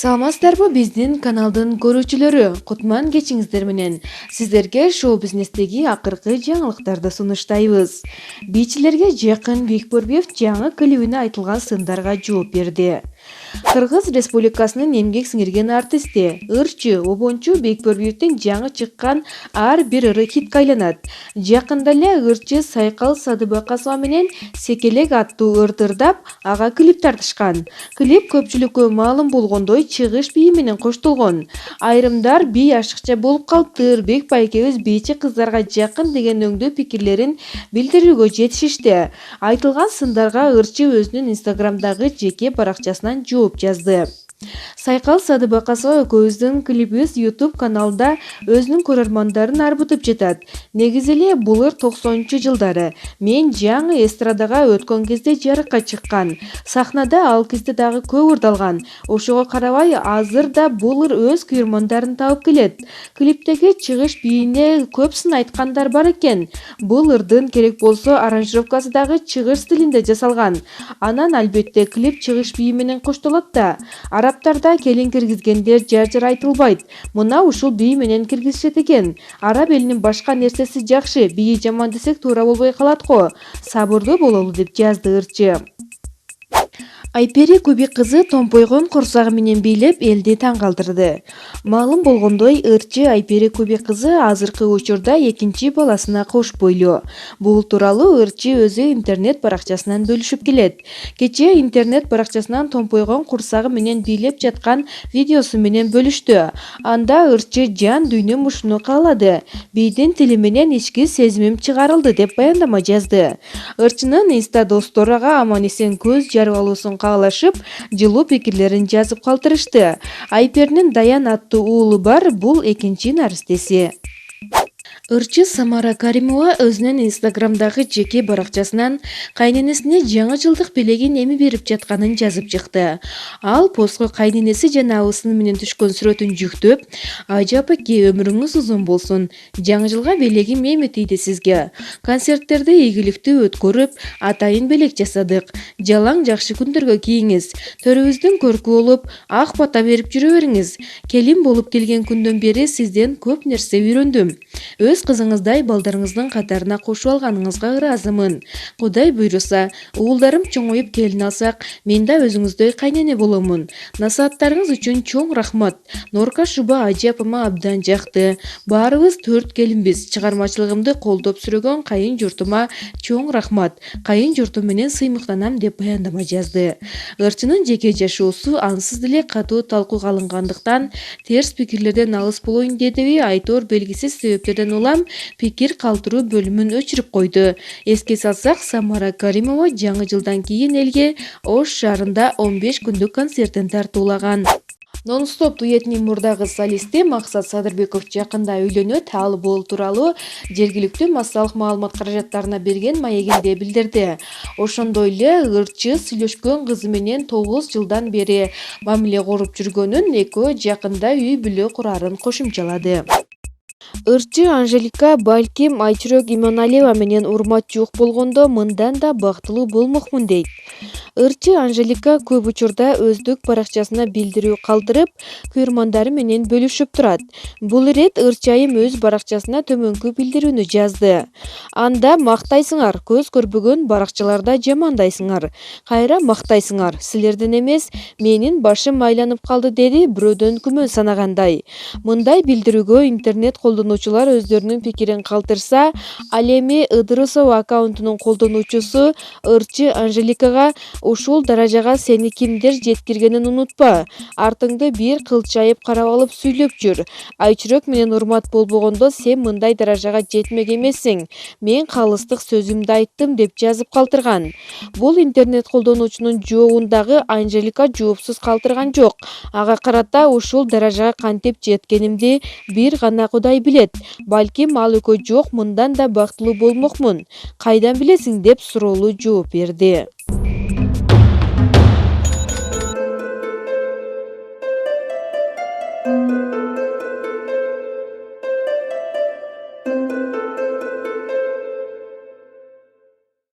Саламатсыздарбы биздин каналдын көрүүчүлөрү, кутман кечиңиздер менен. Сиздерге шоу-бизнестеги акыркы жаңылыктарды сунуштайбыз. Бийчилерге жакын Бекбурбиев жаңы клибине айтылган сындарга жооп берди. Кыргыз Республикасынын эмгек сиңирген артисти, ырчы, обончу Бекбурбиевдин жаңы чыккан ар бир ыры хитке айланат. Жакында эле ырчы Сайкал Садыбакасова менен Секелек аттуу ырды ырдап, ага клип тартышкан. Клип көпчүлүккө маалым болгондой чыгыш бии менен коштолгон. Айрымдар бий ашыкча болуп калыптыр, Бек байкебиз бийчи кыздарга жакын деген өңдүү пикирлерин билдирүүгө жетишишти. Айтылган сындарга ырчы өзүнүн инстаграмдагы жеке баракчасынан жооп жазды. Сайкал Садыбакасова экөөбүздүн клибибиз YouTube каналында өзүнүн көрөрмандарын арбытып жатат. Негизи эле бул ыр 90-жылдары мен жаңы эстрадага өткөн кезде жарыкка чыккан. Сахнада ал кезде дагы көп ырдалган. Ошого карабай азыр да бул ыр өз күйөрмандарын табып келет. Клиптеги чыгыш бийине көп сын айткандар бар экен. Бул ырдын керек болсо аранжировкасы дагы чыгыш стилинде жасалган. Анан албетте клип чыгыш бии менен коштолот да. Араптарда келин киргизгенде жар айтылбайт. Мына ушул бий менен киргизишет экен. Араб элинин башка нерсеси жакшы, бийи жаман десек туура болбой калат го. Сабырдуу бололу деп жазды ырчы. Айпери Куби кызы томпойгон курсагы менен бийлеп элди таң калтырды. Маалым болгондой, ырчы Айпери Куби кызы азыркы учурда экинчи баласына кош бойлуу. Бул тууралуу ырчы өзү интернет баракчасынан бөлүшүп келет. Кечээ интернет баракчасынан томпойгон курсагы менен бийлеп жаткан видеосу менен бөлүштү. Анда ырчы жан дүйнөм ушуну каалады. Бийдин тили менен ички сезимим чыгарылды деп баяндама жазды. Ырчынын инста достору ага аман-эсен көз жарып алуусун каалашып, жылуу пикирлерин жазып калтырышты. Айперинин Даян аттуу уулу бар, бул экинчи наристеси. Ырчы Самара Каримова өзүнүн инстаграмдагы жеке баракчасынан кайненесине жаңы жылдык белегин эми берип жатканын жазып чыкты. Ал постко кайненеси жана абысыны менен түшкөн сүрөтүн жүктөп, "Ажапаке, өмүрүңүз узун болсун. Жаңы жылга белегим эми тийди сизге. Концерттерди ийгиликтүү өткөрүп, атайын белек жасадык. Жалаң жакшы күндөргө кийиңиз. Төрүбүздүн көркү болуп, ак бата берип жүрө бериңиз. Келин болуп келген күндөн бери сизден көп нерсе үйрөндүм. Өз кызыңыздай балдарыңыздын катарына кошуп алганыңызга ыраазымын. Кудай буйруса, уулдарым чоңоюп келин алсак, мен да өзүңүздөй кайнене боломун. Насааттарыңыз үчүн чоң рахмат. Норка Шуба ажы апама абдан жакты. Баарыбыз 4 келинбиз. Чыгармачылыгымды колдоп сүрөгөн кайын журтума чоң рахмат. Кайын журтум менен сыймыктанам" деп баяндама жазды. Ырчынын жеке жашоосу ансыз деле катуу талкууга алынгандыктан терс пикирлерден алыс болоюн дедиби айтор белгисиз себептерден улам пикир калтыруу бөлүмүн өчүрүп койду. Эске салсак, Самара Каримова жаңы жылдан кийин элге Ош шаарында 15 күндүк концертин тартуулаган. Нон-стоп дуэтинин мурдагы солисти Максат Садырбеков жакында үйлөнөт. Ал бул тууралуу жергиликтүү массалык маалымат каражаттарына берген маегинде билдирди. Ошондой эле ырчы сүйлөшкөн кызы менен 9 жылдан бери мамиле куруп жүргөнүн, экөө жакында үй бүлө курарын кошумчалады. Ырчы Анжелика балким Айчүрөк Иманалиева менен урмат жок болгондо мындан да бактылуу болмокмун дейт. Ырчы Анжелика көп учурда өздүк баракчасына билдирүү калтырып, күйөрмандары менен бөлүшүп турат. Бул ирет ырчы айым өз баракчасына төмөнкү билдирүүнү жазды. Анда "Мактайсыңар, көз көрбөгөн баракчаларда жамандайсыңар. Кайра мактайсыңар. Силерден эмес, менин башым айланып калды" деди, бирөөдөн күмөн санагандай. Мындай билдирүүгө интернет колдонуучулар өздөрүнүн пикирин калтырса, ал эми Ыдырысова аккаунтунун колдонуучусу ырчы Анжеликага "Ушул даражага сени кимдер жеткиргенин унутпа. Артыңды бир кылчайып карап алып сүйлөп жүр. Айчүрөк менен урмат болбогондо сен мындай даражага жетмек эмессиң. Мен калыстык сөзүмдү айттым" деп жазып калтырган. Бул интернет колдонуучунун жообун дагы Анжелика жоопсуз калтырган жок. Ага карата "Ушул даражага кантип жеткенимди бир гана Кудай билет. Балким ал экөө жок, мындан да бактылуу болмокмун. Кайдан билесиң" деп суроолуу жооп берди.